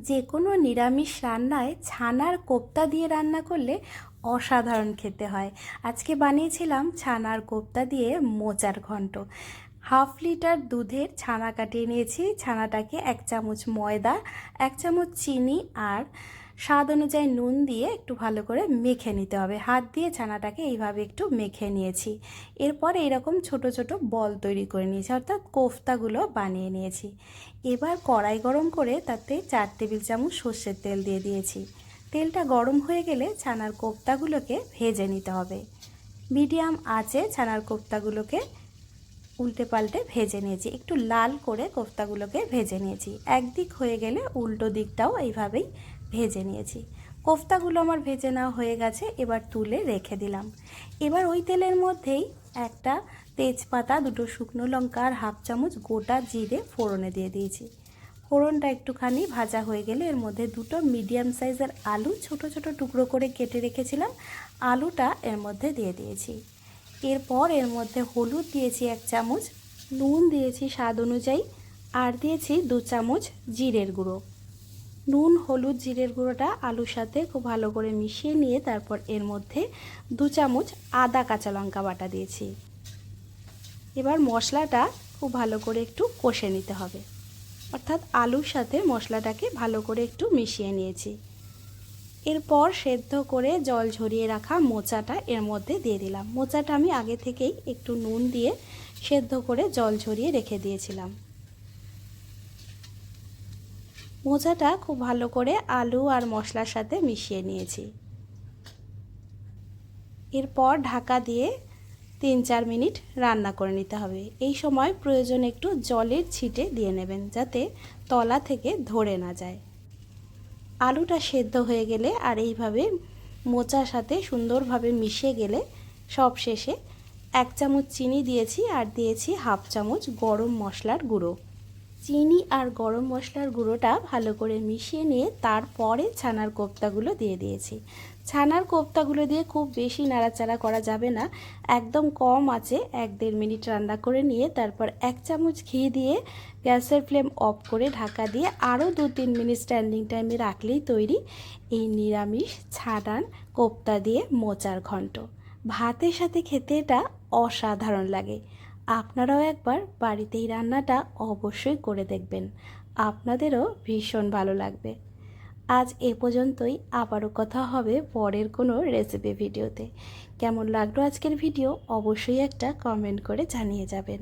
যে কোনো নিরামিষ রান্নায় ছানার কোপ্তা দিয়ে রান্না করলে অসাধারণ খেতে হয়। আজকে বানিয়েছিলাম ছানার কোপ্তা দিয়ে মোচার ঘন্ট। 1/2 লিটার দুধের ছানা কাটিয়ে নিয়েছি। ছানাটাকে 1 চামচ ময়দা, 1 চামচ চিনি আর স্বাদ অনুযায়ী নুন দিয়ে একটু ভালো করে মেখে নিতে হবে। হাত দিয়ে ছানাটাকে এইভাবে একটু মেখে নিয়েছি। এরপর এইরকম ছোট ছোট বল তৈরি করে নিয়েছি, অর্থাৎ কোফতাগুলো বানিয়ে নিয়েছি। এবার কড়াই গরম করে তাতে 4 টেবিল চামচ সর্ষের তেল দিয়ে দিয়েছি। তেলটা গরম হয়ে গেলে ছানার কোফতাগুলোকে ভেজে নিতে হবে। মিডিয়াম আঁচে ছানার কোফতাগুলোকে উল্টে পাল্টে ভেজে নিয়েছি। একটু লাল করে কোফতাগুলোকে ভেজে নিয়েছি। একদিক হয়ে গেলে উল্টো দিকটাও এইভাবেই ভেজে নিয়েছি। কোফতাগুলো আমার ভেজে নেওয়া হয়ে গেছে, এবার তুলে রেখে দিলাম। এবার ওই তেলের মধ্যেই একটা তেজপাতা, 2টো শুকনো লঙ্কা আর 1/2 চামচ গোটা জিরে ফোড়নে দিয়ে দিয়েছি। ফোড়নটা একটুখানি ভাজা হয়ে গেলে এর মধ্যে 2টো মিডিয়াম সাইজের আলু ছোট ছোট টুকরো করে কেটে রেখেছিলাম, আলুটা এর মধ্যে দিয়ে দিয়েছি। এরপর এর মধ্যে হলুদ দিয়েছি 1 চামচ, নুন দিয়েছি স্বাদ অনুযায়ী আর দিয়েছি 2 চামচ জিরের গুঁড়ো। নুন, হলুদ, জিরের গুঁড়োটা আলুর সাথে খুব ভালো করে মিশিয়ে নিয়ে তারপর এর মধ্যে 2 চামচ আদা কাঁচা লঙ্কা বাটা দিয়েছি। এবার মশলাটা খুব ভালো করে একটু কষে নিতে হবে, অর্থাৎ আলুর সাথে মশলাটাকে ভালো করে একটু মিশিয়ে নিয়েছি। এরপর সেদ্ধ করে জল ঝরিয়ে রাখা মোচাটা এর মধ্যে দিয়ে দিলাম। মোচাটা আমি আগে থেকেই একটু নুন দিয়ে সেদ্ধ করে জল ঝরিয়ে রেখে দিয়েছিলাম। মোচাটা খুব ভালো করে আলু আর মশলার সাথে মিশিয়ে নিয়েছি। এরপর ঢাকা দিয়ে 3-4 মিনিট রান্না করে নিতে হবে। এই সময় প্রয়োজন একটু জলের ছিটে দিয়ে নেবেন, যাতে তলা থেকে ধরে না যায়। আলুটা সেদ্ধ হয়ে গেলে আর এইভাবে মোচার সাথে সুন্দরভাবে মিশে গেলে সব শেষে 1 চামচ চিনি দিয়েছি আর দিয়েছি 1/2 চামচ গরম মশলার গুঁড়ো। চিনি আর গরম মশলার গুঁড়োটা ভালো করে মিশিয়ে নিয়ে তারপরে ছানার কোপ্তাগুলো দিয়ে দিয়েছি। ছানার কোপ্তাগুলো দিয়ে খুব বেশি নাড়াচাড়া করা যাবে না, একদম কম আঁচে 1-1.5 মিনিট রান্না করে নিয়ে তারপর 1 চামচ ঘি দিয়ে গ্যাসের ফ্লেম অফ করে ঢাকা দিয়ে আরও 2-3 মিনিট স্ট্যান্ডিং টাইমে রাখলেই তৈরি এই নিরামিষ ছানার কোপ্তা দিয়ে মোচার ঘন্ট। ভাতের সাথে খেতে এটা অসাধারণ লাগে। আপনারাও একবার বাড়িতে এই রান্নাটা অবশ্যই করে দেখবেন, আপনাদেরও ভীষণ ভালো লাগবে। আজ এ পর্যন্তই, আবারও কথা হবে পরের কোনো রেসিপি ভিডিওতে। কেমন লাগলো আজকের ভিডিও অবশ্যই একটা কমেন্ট করে জানিয়ে যাবেন।